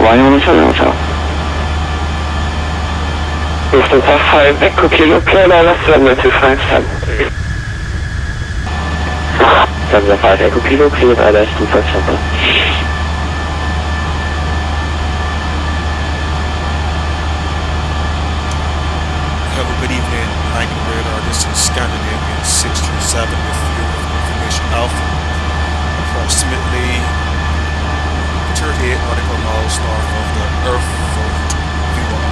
One Hotel. Lufthansa 5 Echo Kilo, clear left runway 257. Lufthansa 5 Echo Kilo, clear ILS 257. Have a good evening, landing radar. This is Scandinavian 637 with fuel information Alpha. Approximately 38 nautical miles north of the Frankfurt V1.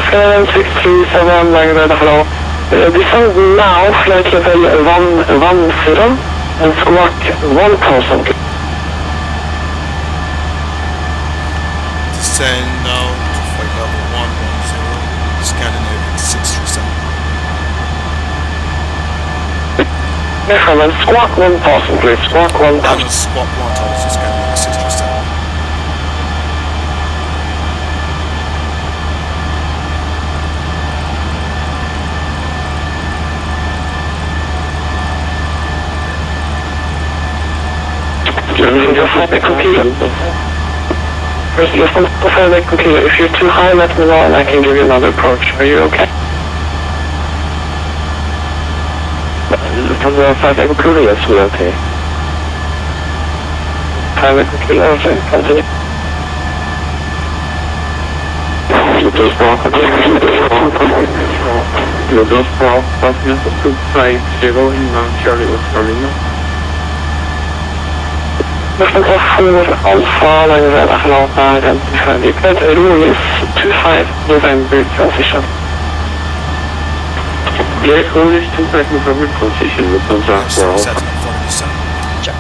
Scandinavian 637, landing radar, hello. Descend now, flight level 110 and squawk 1000. Descend now to flight level 110, Scandinavian 637. Squawk 1000, please. Squawk 1000. Squawk 1000, Scandinavian 637. If you're too high, let me know and I can give you another approach. Are you okay? From the 5 Echo Kilo, yes, we're okay. 5 Echo Kilo, okay, continue. Lotus Bra, passengers to flight 0 inbound Charlie Australia. Lufthansa 4 Alpha, line red, Atlanta, identified. Event Rulis 25 November transition. Clear Rulis 25 November transition, Lufthansa 4 Alpha. Check.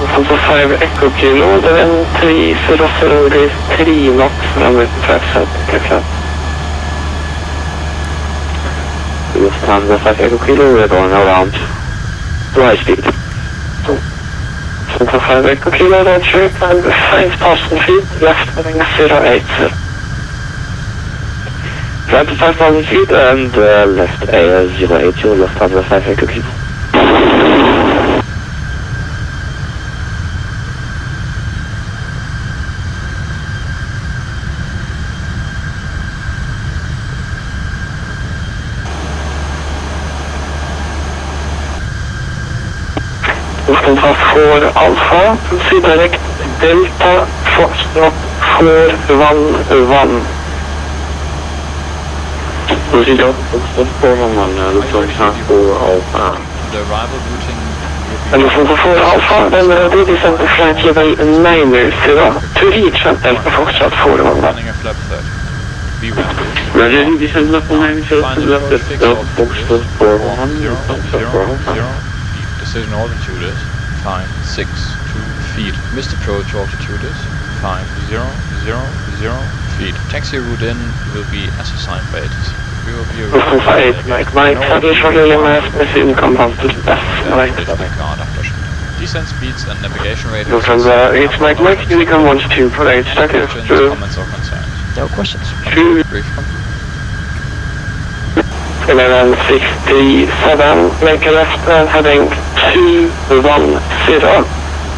Lufthansa 5 Echo Kilo, then 300 degrees 3 knots, runway 25 clear. Lufthansa 5 Echo Kilo, we're going around to high speed. Lufthansa 5 Echo Kilo, roger, and 5,000 feet, left heading 080. Right to 5,000 feet and left 080, Lufthansa 5 Echo Kilo. Lufthansa 4 Alpha, proceed direct Delta Foxtrot 411. Proceed out Foxtrot 411, Lufthansa 4 Alpha. The arrival routing And Lufthansa 4 Alpha, then ready descend to flight level 90 to reach Delta Foxtrot 411. running a flap 30. B1. Ready descend level 90 to left at Delta Foxtrot 411, 0. Decision altitude is 562 feet. Missed approach altitude is 5000 feet. Taxi route in will be as assigned by ATC. We will be Lufthansa 8 Mike, shortly left machine compound to the left. Descent speeds and navigation radius. Lufthansa 8 Mike, Unicorn 12 for 8 seconds. Comments or concerns? No questions. Brief. 1167, make a left turn heading 210,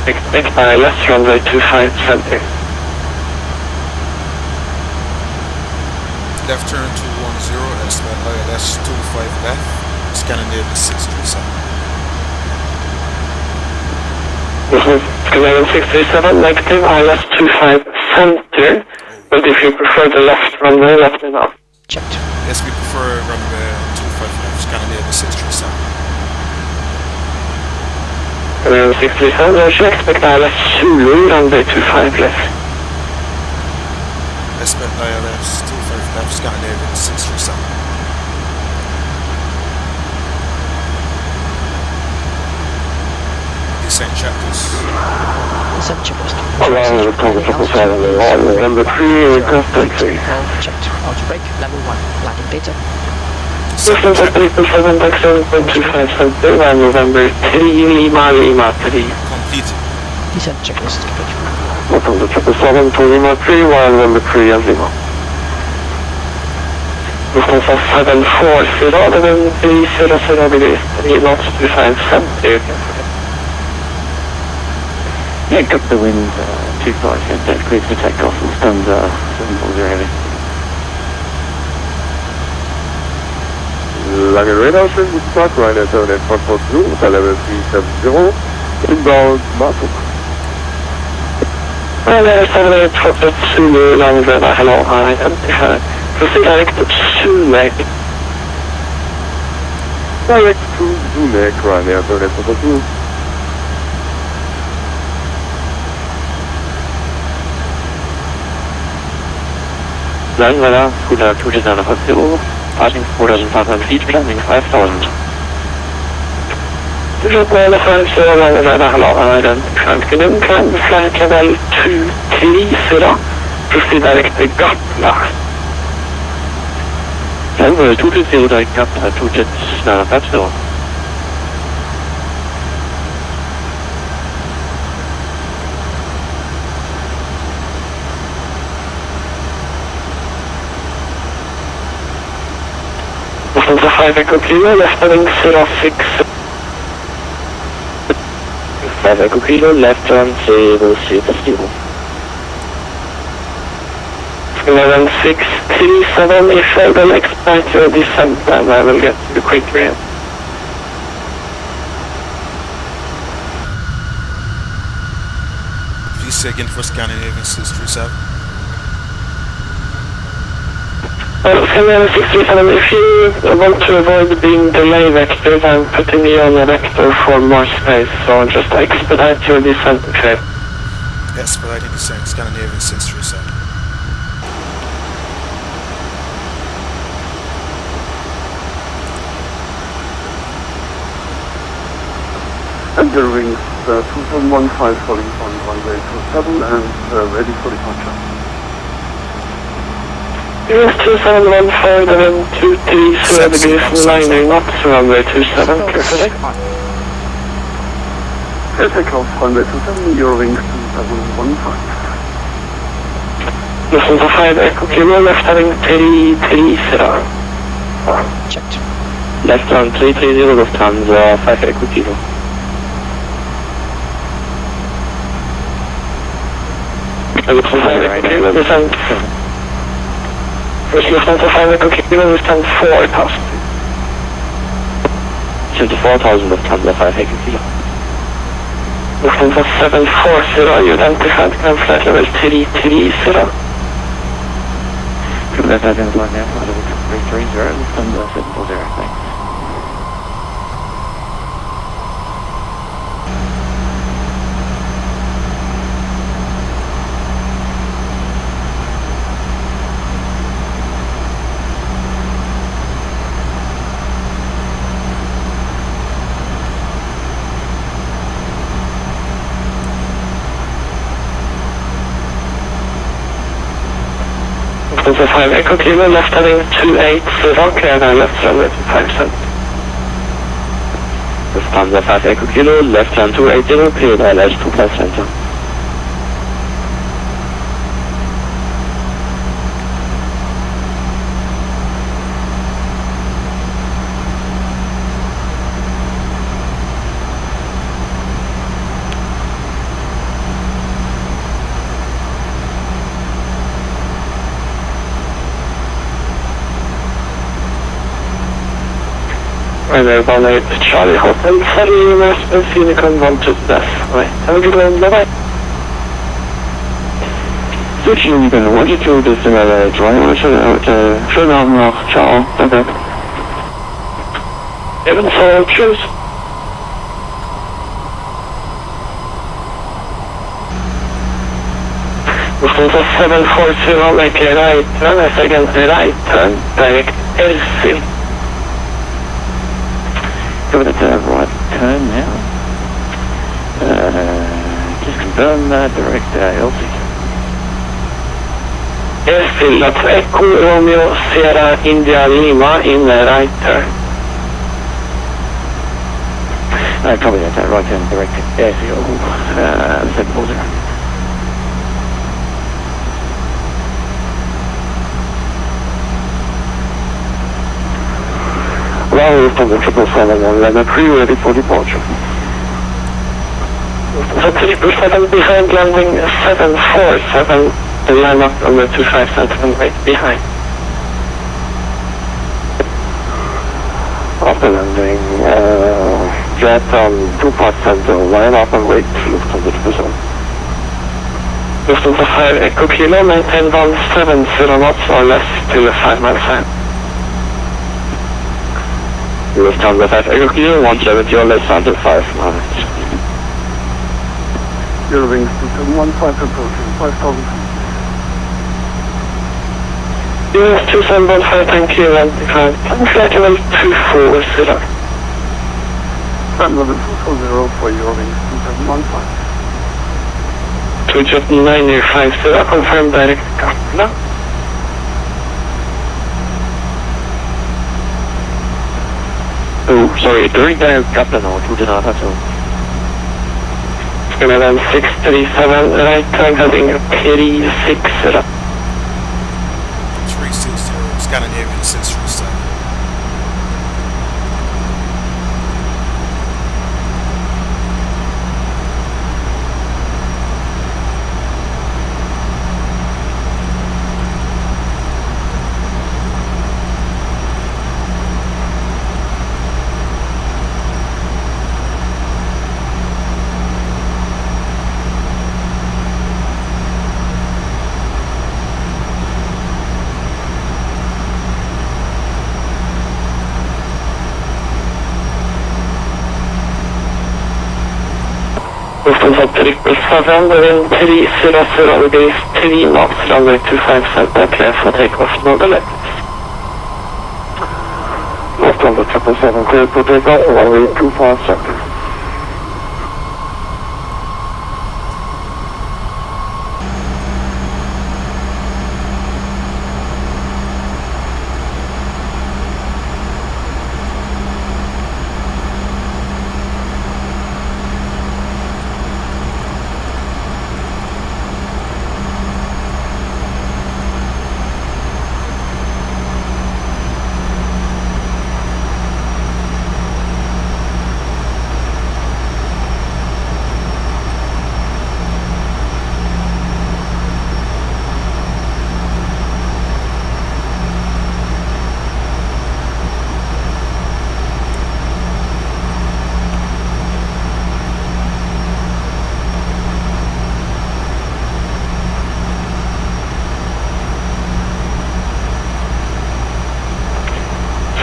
expect by left runway 25 center. Left turn 210, estimate ILS 25 left, Scandinavian 637. Scandinavian 637, negative, ILS 25 center, but if you prefer the left runway, let me know. Checked. Yes, we prefer runway 25 left, Scandinavian 637. Scandinavian 637, I should expect ILS Zulu, runway 25 left. Estimate ILS 25 left, Scandinavian 637. Descent checklist. Descent checklist. Number 3, request taxi. Checked. Auto brake, level 1. Landing data. Lufthansa 327 back 7.25 center, November 3, Lima 3. Complete. Descent checklist complete. Welcome to 777 to Lima 3, while number 3 and Lima. Lufthansa 740, and then 300 degrees, 3 knots to 5 cent. Yeah, got the wind 25, that's clear to take off and stand 740 heavy. Lange Radar, schönen guten Tag, Ryanair 7 Frankfurt Blue, Level 370, inbound Marburg. Ryanair 7 Frankfurt Zulu, Lange Radar, hello, hi, proceed direct to Sumac. Direct to Sumac, Ryanair 7 Frankfurt Blue. Lange Radar, Scooter 2 passing 4,500 feet, landing 5,000. Visual 5 Lange Radar, hello, identified. Climb flight level 230, proceed direct to Gatla. Level 230 direct Gatla, 2 Lufthansa 5 Echo Kilo, left heading 06. 5 Echo Kilo, left turn 060. 11,637, if I will expect your descent, then I will get you quickly. Please say again for Scandinavian 637. Scandinavian 637, if you want to avoid being delay vector, I'm putting you on a vector for more space, so just expedite your descent, okay? Expediting descent, Scandinavian 637. Entering 2715 falling on runway 27 and ready for departure. US 2715, and then 230 degrees, lining not runway 27, carefully. Take off runway 27, Eurowings 2715. Lufthansa 5 Echo Kilo, left heading 330. Checked. Left turn 330, Lufthansa 5 Echo Kilo. Lufthansa 5 Echo Kilo, descent. First Lufthansa 5 Echo Kilo, descent 4,000. 24,000 Lufthansa 5 Echo Kilo. Lufthansa 740, you identified climb flight level 330. Could that identify now? I don't know, 330, Lufthansa 740, thanks. Lufthansa 5 Echo Kilo, left heading 280, clear now left runway 5 cent. Lufthansa 5 Echo Kilo, left turn 280, clear now left 25 center. Right there, 18 Charlie Hotel, Ferry, Western Phoenix, 1 to death. Right, have a good one, bye-bye. Switching the longitude is in LA, drawing schönen Abend noch, ciao, danke. Ebenso, tschüss. Lufthansa 740, make a right turn, a second right turn, direct airfield. Give it a right turn now. Just confirm direct LC. Airfield, that's Echo Romeo Sierra India Lima in the right turn. Copy that, right turn direct airfield, 740. Tower from the 777 on landing 3 ready for departure. The 777 behind landing 747, the line up on the 2577 right behind. After landing, jet on 2-part center, line up and wait to Lufthansa 777. Lufthansa 5 Echo Kilo, maintain 170 knots or less till the 5 mile sign. Lufthansa 5 Echo Kilo, 170 or less until 5 miles. Eurowings 2715 approaching 5,000 feet. Eurowings 2715, thank you, and decline. Flight level 240. Flight level 240 for Eurowings 2715. 27950, confirm direct Kapla. Oh, sorry, during direct Kapla now, 2.5. It's gonna land 637, right turn heading P3D. 360, Scandinavian 637. Lufthansa 777, wind 300 degrees 3 knots, runway 25 center, clear for takeoff, northerly. Lufthansa 777, clear for takeoff, runway 25 center.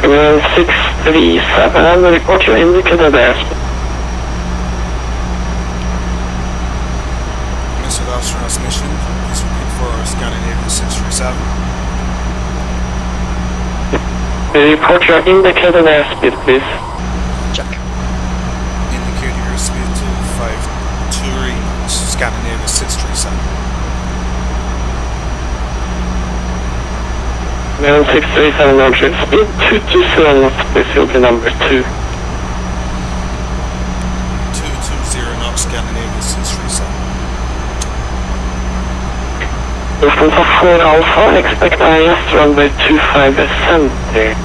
Wind 637, and report your indicated airspeed. Mr. Last transmission, please repeat for Scandinavian 637. Report your indicated airspeed, please. Check. Indicate airspeed to 523, Scandinavian 637. Wind 637, Roger. Speed 220 knots, please. You'll be number 2. 220 knots, Scandinavian 637. Lufthansa 4 Alpha, expect IS runway 25 center.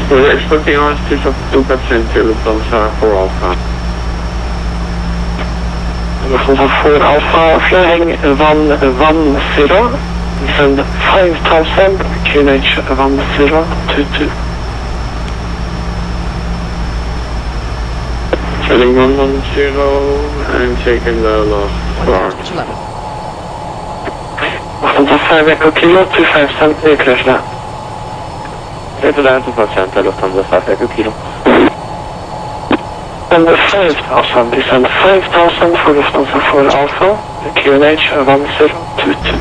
We're expecting IS to center, Lufthansa 4 Alpha. Lufthansa 4 Alpha, flying 110, descend 5000, QNH 1022. Heading 110 and taking the last bar. To level. Lufthansa 5 Echo Kilo, 25 center, clear land. Clear to land 25 Lufthansa 5 Echo Kilo. And 5000, descend 5000 for Lufthansa 4 Alpha, QNH 1022.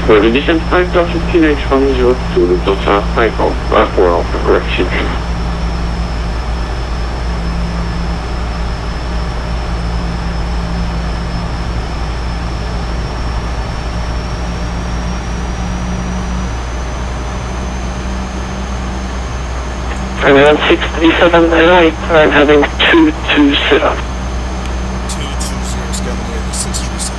Well, we descend 5000 QNH 1022, Lufthansa 5 Alpha, 4 Alpha, correction. And then 637 right, I'm heading 220. 220, Scandinavian 637.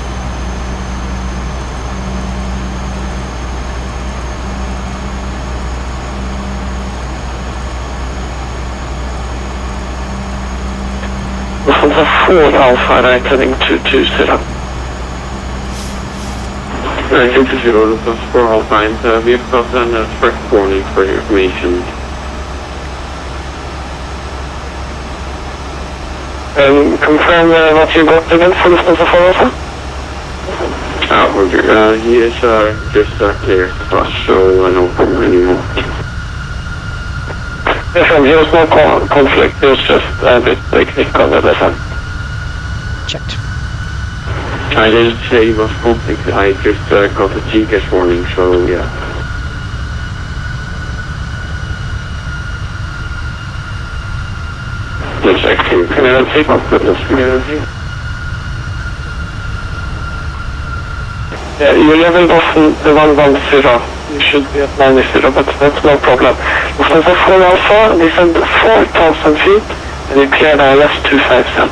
Lufthansa 4 Alpha, right heading 220. 220, Lufthansa 4 Alpha, and we have got a first warning for your information. Confirm what you got again for Lufthansa 4 Alpha? He is just clear for us, so no problem anymore. Yes, there was no conflict, it was just a bit technical at the time. Checked. I didn't say it was conflict, I just got a GCAS warning, so yeah. Let's actually, can I take off with this? Yeah, you leveled off the 110. You should be at 90, but that's no problem. Lufthansa 4 Alpha, descend 4,000 feet, and you clear ILS 257.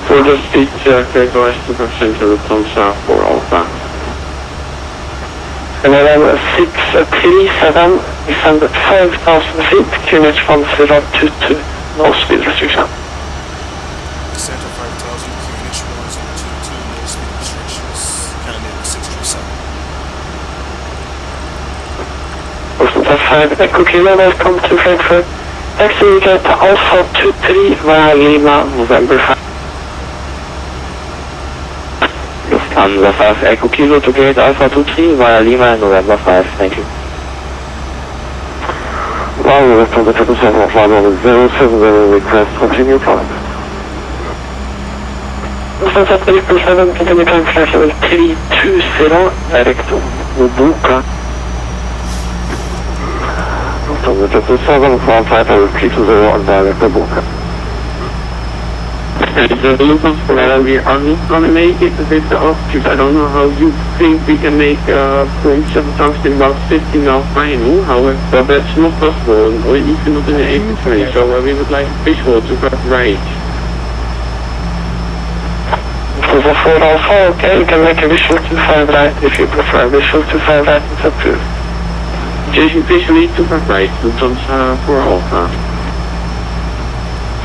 For the speed, clear to us to proceed to Lufthansa 4 Alpha. And then 637, descend 5,000 feet, QNH 1022, no speed restriction. Descent of 5,000, QNH 1022, no speed restrictions, Scandinavian 637. Lufthansa 5 Echo Kilo, welcome to Frankfurt. Taxi get Alpha 23 via Lima, November 5. Lufthansa 5 Echo Kilo to gate Alpha 23 via Lima, November 5, thank you. Wow, Lufthansa 777, flight 070, request continue climb. Lufthansa 777, continue climb flight level 320, direct to Buka. Lufthansa 777, flight level 320 on direct to Buka. The Lufthansa, we are not going to make it with the altitude. I don't know how you think we can make from 7,000 about 15 off final. However, that's not possible, or even not in the A320. So we would like visual to cut right. Lufthansa 4 Alpha, okay, you can make a visual to 5 right if you prefer. Visual to 5 right is approved. Visually to cut right, Lufthansa 4 Alpha.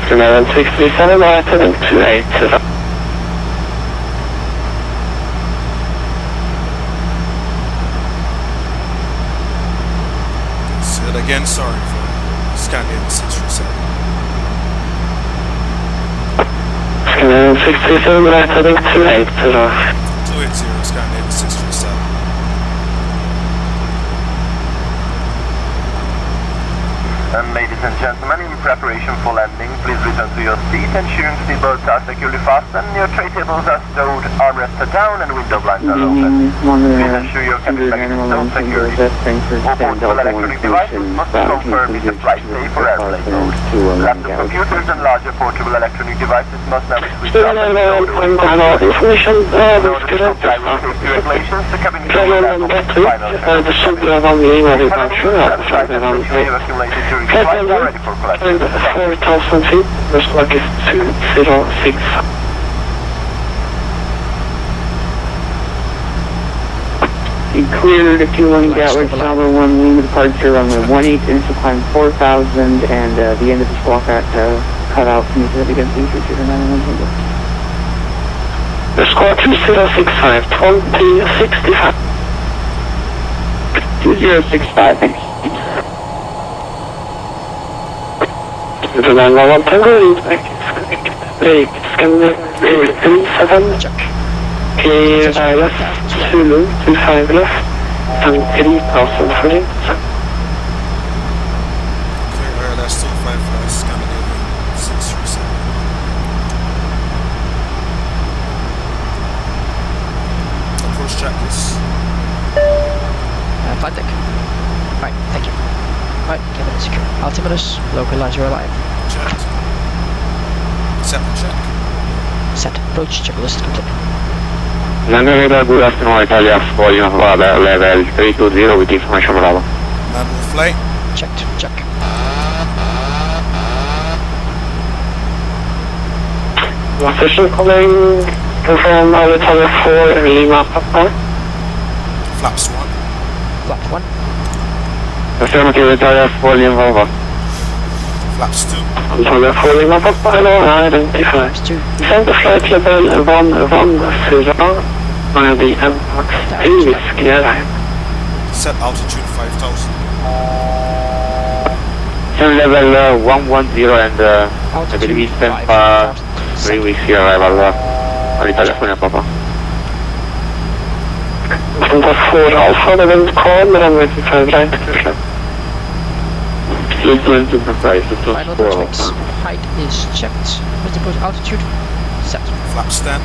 Canadian 637, right heading 280. Say it again, sorry for Scandi 637. Canadian 637, right heading 280. 280, Scandi 637. And ladies and gentlemen, in preparation for landing, please return to your seat, ensuring seatbelts are securely fastened, your tray tables are stowed, armrests are down, and window blinds are open. Please ensure your cabin bag is stowed securely. All portable electronic devices must be confirmed with the flight safe or airplane mode. Laptop computers and larger portable electronic devices must now be switched off and stowed away. Information, In order to comply with safety regulations, the cabin crew will have final the shoulder around the email is not sure. around the accumulated during the flight are ready for collection. 4,000 feet, the slug is 206. Clear the 21 Gatwick Tower 1 Lima departure runway 18, initial climb 4,000, and the end of the squawk at cutout. Can you say that again, please? Repeat the 911 number. The squawk 2065, 2065. 2065, thanks. The 911 Tango is back. Break, Scandi 37. Check. Clear ILS, Zulu, 25 left, and 3,000 for it. Clear ILS 25 left, Scandinavian 637. Approach checklist. Flight deck. Right, thank you. Right, cabin is secure. Altimeter, localizer alive. Checked. Set and check. Set. Approach checklist complete. Landing good afternoon, Italia, volume of level 320 with information Bravo. Manual flight. Checked. Check. Official calling, confirm Italia 4 Lima Papa. Flaps 1. Flap 1. Affirmative, Italia, volume over. Flaps 2. Antonio 4 Lima Papa, hello, identify. Flaps 2. Center flight level 110 via the MPAX 3 Whiskey Airline. Set altitude 5000. Level 110 and I believe it's spent for 3 weeks here arrival on Italia Papa. Center 4 Alpha, the wind calm, and I'm waiting for the line to clear. Final tracks. Height is checked. Mr. Approach altitude set. Flaps 10.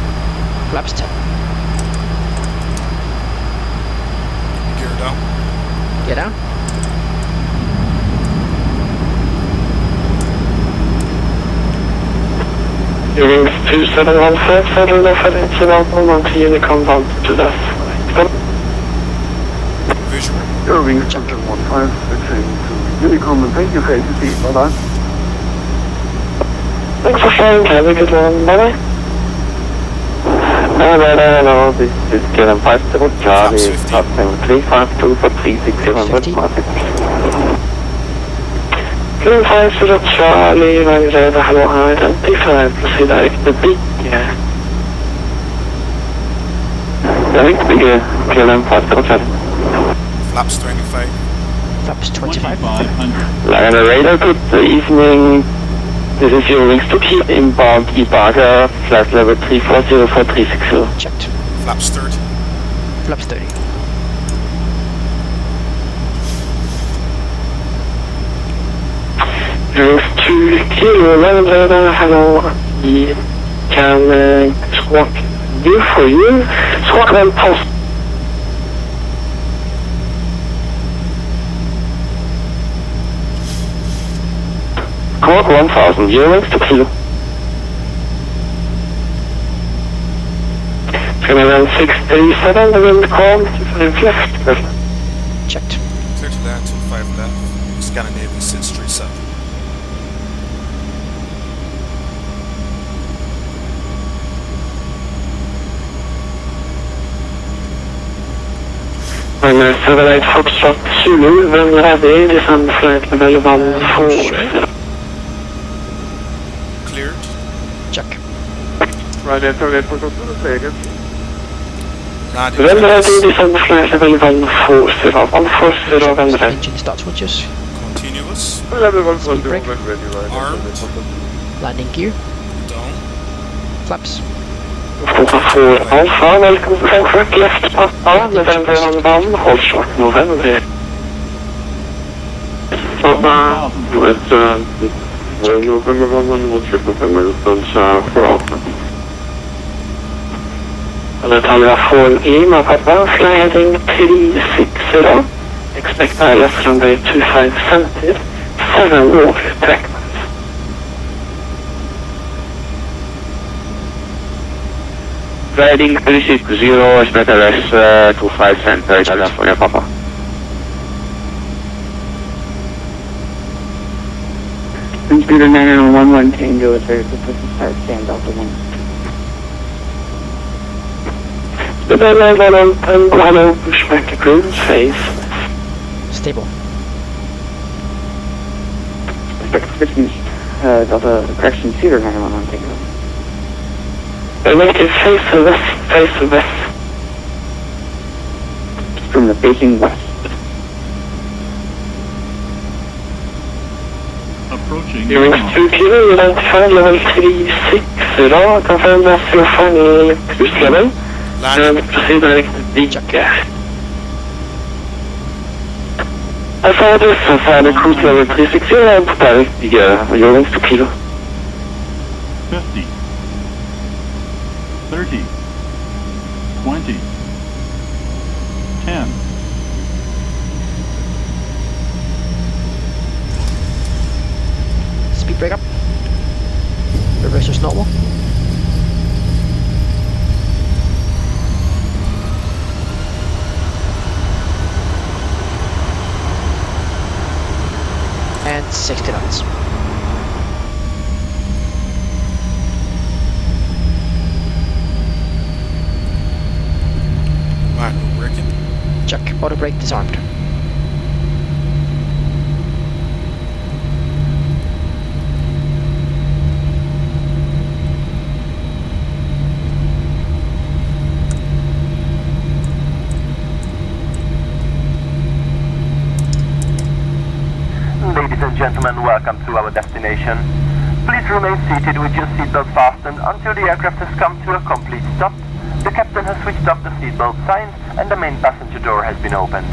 Flaps 10. Gear down. Get down. Wings 2715, settle off at incident 1 Unicom down to that. Visual. Wings 2715, fixing to Unicom and thank you for ATC. Bye bye. Thanks for flying, have a good one, bye bye. No, this is Kevin 50 Charlie, top 7352 for 3600 Martin. Kevin 50 Charlie, Vangreda, hello, identify, proceed direct to big, direct big, Kevin 50 Charlie. Flaps 25. Flaps 25. Line radar, good evening. This is your wings to keep inbound Ibaga, flight level 340 for 360. Checked. Flaps 30. Flaps 30. Wings 2 kilo, line radar, hello. We can squawk do for you. Squawk then post. Squawk 1000, wings to kilo. Scandi 637, the wind calm, 25 left. Checked. Clear to land, 25 left. Scandinavian 637. Runway 78 Foxtrot Zulu, when ready, descend flight level 140. Cleared. Check. Right, and 78 for Zulu, say again. Radio When ready, tracks. descend flight level 140, 140 when ready. Engine start switches. Continuous. Level 110 brake. when ready, right. Armed. Landing gear. Down. Flaps. Center 4 Alpha, welcome to Frankfurt, left Papa, November on 1, hold short November. Papa, it's November 1, we'll check November, it's for Alpha. Italia 4 Lima Papa, fly heading 360, expect ILS runway 25 centered, 7 walk track miles. Riding 360, expect ILS 25 center, Italia 4 Papa. Computer 911 Tango is ready for start, stand out the 1. The level hello, pushback cruise phase. Stable. Expectations, Delta correction, Cedar 911 Tango. Negative face west. From the facing west. Approaching. Wings 2 kilo, identify level 360, confirm that's your final cruise level. And Landing. proceed direct to Vika. Alpha distance and cruise level 360 and direct your wings 2 kilo. 50. 30. 20. 10. Speed break up. Reverse is normal. And 60 knots. Right, we're working. Check. Auto brake disarmed. gentlemen, welcome to our destination. Please remain seated with your seatbelt fastened until the aircraft has come to a complete stop. The captain has switched off the seatbelt signs and the main passenger door has been opened.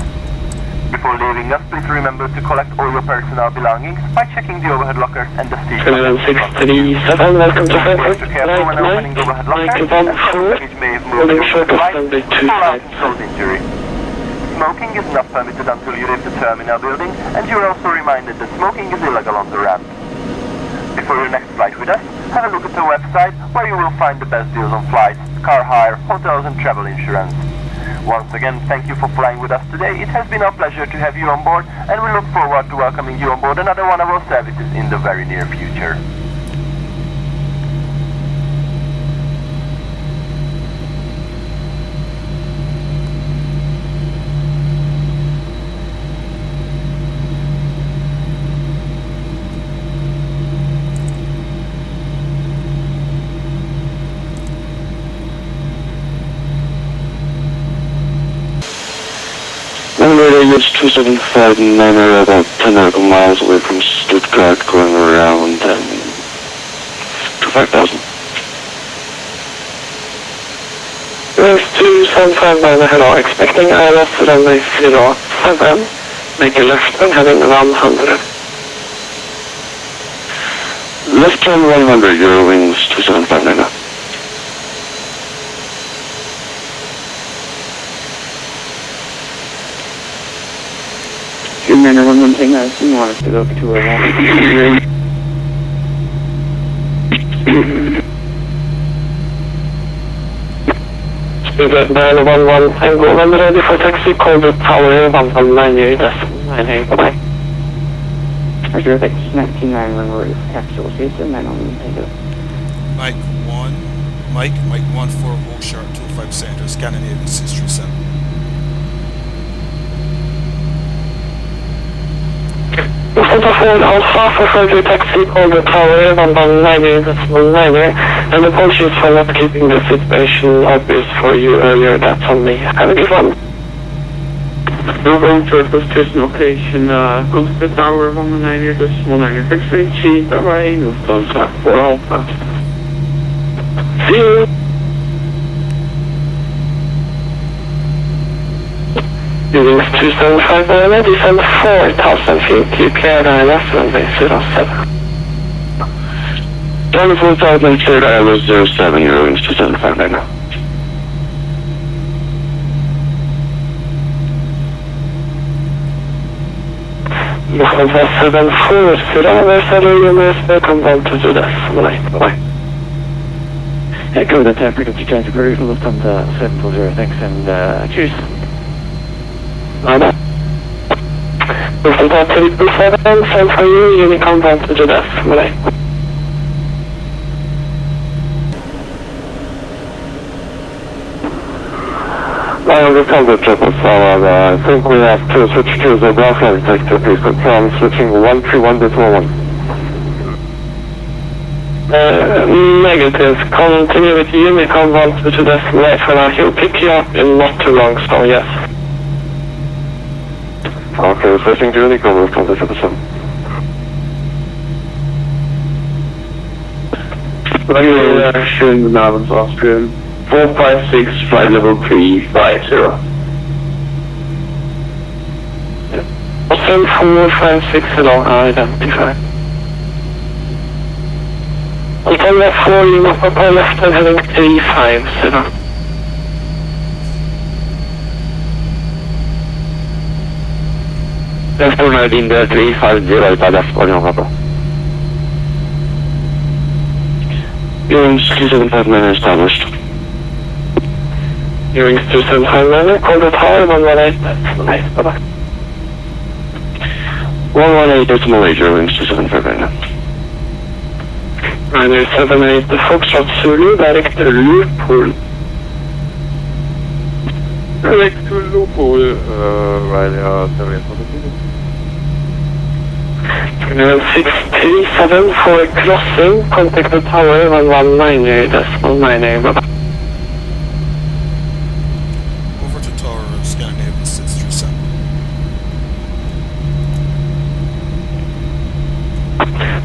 Before leaving us, please remember to collect all your personal belongings by checking the overhead lockers and the seat belts. 637, welcome to Frankfurt. Be careful when opening the overhead lockers, as some luggage may have moved Holding short over of the runway flight, 25. insult injury. Smoking is not permitted until you leave the terminal building, and you are also reminded that smoking is illegal on the ramp. Before your next flight with us, have a look at the website where you will find the best deals on flights, car hire, hotels and travel insurance. Once again, thank you for flying with us today. It has been our pleasure to have you on board, and we look forward to welcoming you on board another one of our services in the very near future. Radius 275 are about 10 nautical miles away from Stuttgart, going around to 5,000. Radius 275 hello, expecting ILS runway 07, make a left and heading 100. Left turn 100, Eurowings 275 now. Commander, one thing I just want us to go to a Spirit 911 Tango, when ready for taxi, call the tower 119, bye-bye. Roger, that's 19 when we're actual season, I don't think of. Mike 1 for Roll Sharp 25 Center, Scandinavian 637. Phone Alpha for further taxi, call the tower 119, and apologies for not keeping the situation obvious for you earlier, that's on me. Have a good one. Moving to the station location, go to the tower 119, this 196, bye-bye, Lufthansa 4 Alpha. See you. Units 275 ready, descend 4,000 feet, keep clear ILS runway 07. Down 4,000 cleared ILS 07, Eurowings 275 right now. Lufthansa 740, Sverige, welcome down to Sydväst, bye-bye. Echo, that's frequency transfer query from Lufthansa 740, thanks and cheers. Bye-bye. Lufthansa 327, send for you, Unicom down to Sydväst, bye-bye. The contact triple solid, I think we have to switch to the ground flight detector, please confirm, switching 131 to 1. Negative, continue with Unicom 1 to the right for now, he'll pick you up in not too long, so yes. Okay, switching to Unicom with contact triple seven. Showing the Navins Austrian. 456, flight level 350. Austin 456 along identify. Hotel left 4, you move up our left and heading 350. Left on in the 350 utan left on your hopper. Eurings 275 established. Eurings 275, call the tower 118, that's nice, bye-bye. 118 is Malaysia, Eurings 275 right now. Ryder 78, the Foxtrot Zulu, direct to Liverpool. Direct to Liverpool, Ryder 78. 637 for crossing, contact the tower 119.9, bye-bye.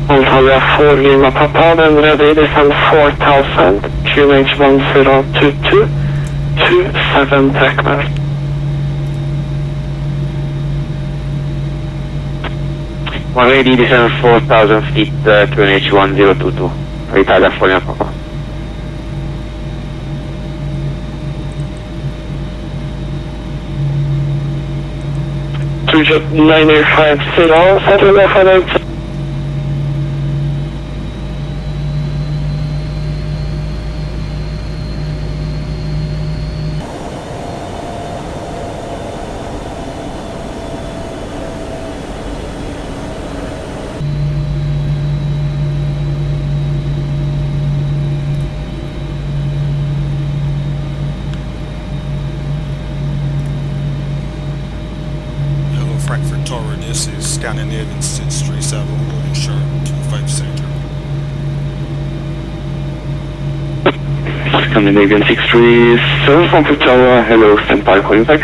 Ontario 4 Lima Papa, then ready, descend 4000, QH 1022, 27 Techman. 180, descend 4,000 feet, QNH 1022, Italia 4 Lima Papa. Jet 950, settle FNH. Frankfurt Tower, this is Scandinavian 637, holding short 25 center. Scandinavian 637, Frankfurt Tower, hello, stand by, calling back.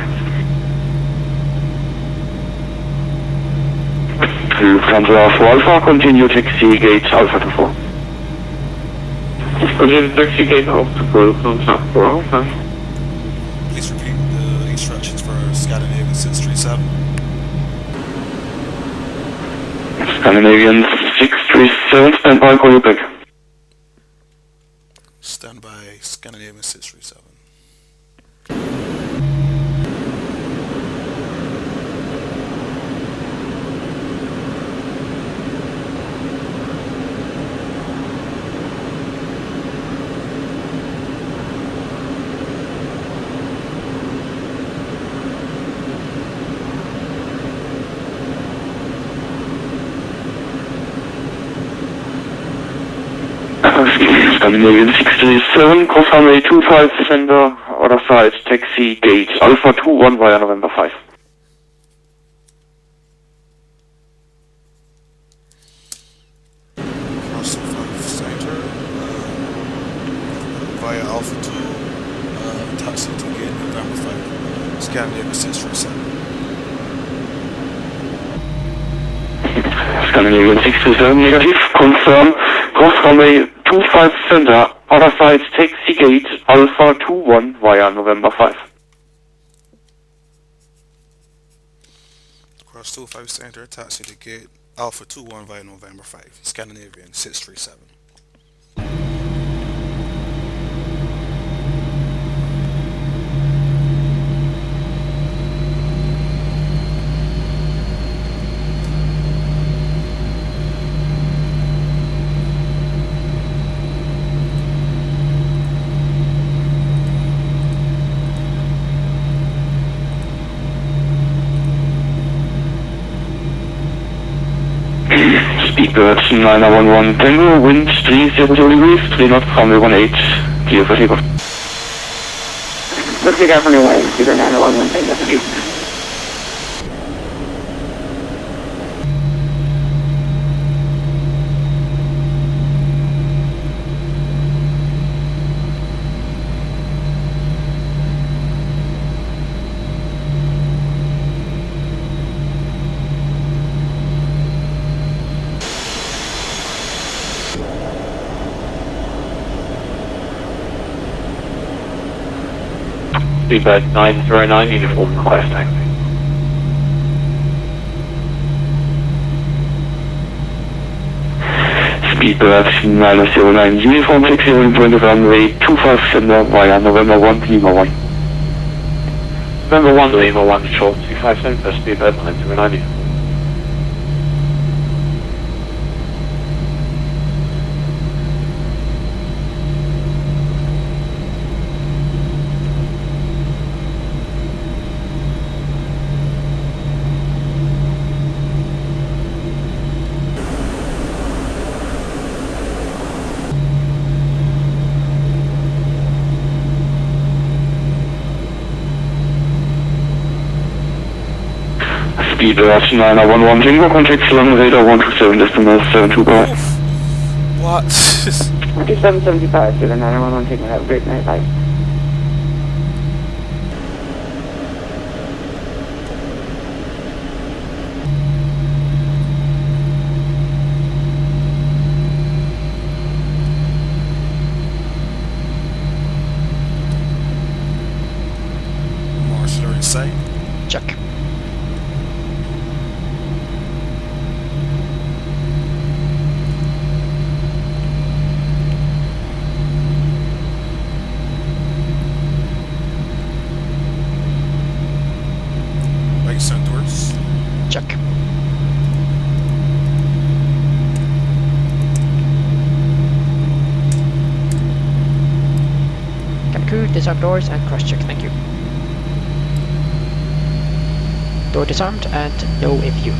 Lufthansa 4 Alpha, continue taxi gate Alpha 24. Continue taxi gate Alpha 4 Alpha. Please repeat the instructions for Scandinavian 637. Scandinavian 637, stand by, call you back. Stand by, Scandinavian 637. Scandinavian 637, confirm a 25 sender, other side, taxi gate Alpha 21 via November 5. Cross 5 center, via Alpha 2, taxi to gate November 5, Scandinavian 637. Scandinavian 637, negative, confirm, runway 25 center, other side, taxi gate Alpha 21 via November 5. Cross 25 center, taxi to gate Alpha 21 via November 5, Scandinavian 637. Speedbird 911 Tango, wind 30 degrees, 3 knots, runway 18, clear for takeoff. Looks like I have a new way, either 911 Tango, thank you. Speedbird 909, uniform request taxi. Speedbird 909, uniform taxi, point of runway 25 sender via November 1 Lima 1. November 1 Lima 1, short 25 center, Speedbird 909. Speedbird 911 Jingo, contact Long Radar 127, decimal 72 bar. What? 2775 to the 911 Tango, have a great night, bye. say. Check. Right centaurs. Check. Cabin crew, disarm doors and cross check, thank you. Door disarmed and no in view.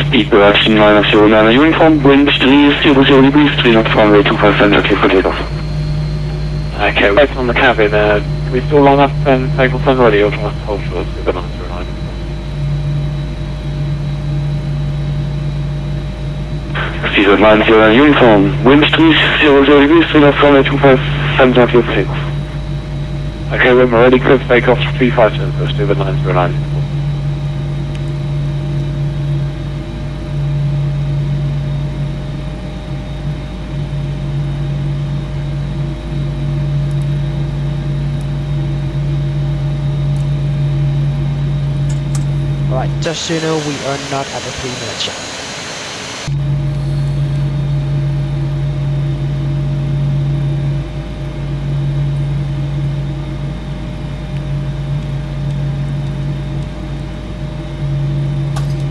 Speed production, line of 09 uniform, wind 30 degrees, 3 knots, runway 25 center, clear for takeoff. Okay, right on the cabin, can we still line up and takeoff and ready, or try to hold short with the 909? Speed 909 uniform, wind 30 degrees, 3 knots, runway 25 center, clear for takeoff. Okay, when we're ready, clear for takeoff, 35 center, stay with 909. Alright, just so you know, we are not at the 3 minutes yet.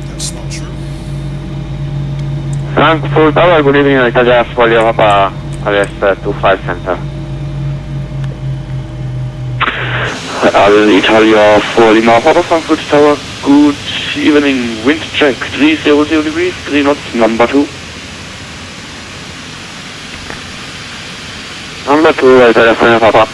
That's not true. Frankfurt Tower, good evening, Italia, Squadron Papa, alias 25 center. Italia 4 Lima Papa, Frankfurt Tower, good evening, wind check 300 degrees, 3 knots, number 2. Number 2, Italia 4 Papa.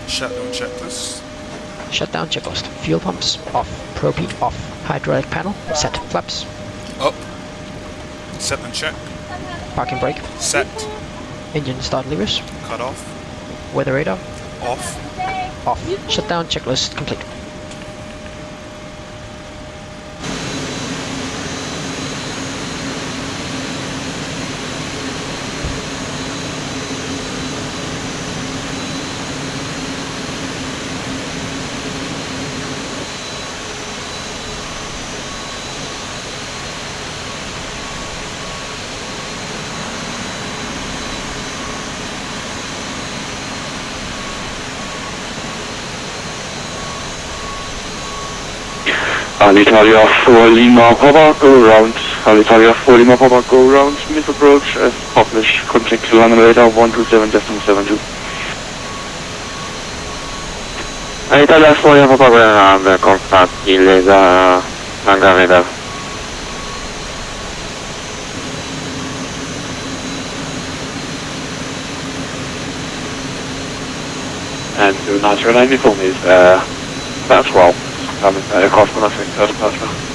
Shutdown checklist. Shutdown checklist. Fuel pumps off. Propane off. Hydraulic panel set. Flaps. Up. Set and check. Parking brake. Set. Engine start levers. Cut off. Weather radar. Off. Off. Shutdown checklist complete. Alitalia 4 Lima Papa, go round. Alitalia 4 Lima Papa, go round. Mid approach as published. Contact to runway radar 127.72. Alitalia 4 Lima Papa, go round. Contact the hangar radar. And the natural uniform is that's well. Across the nothing, third person.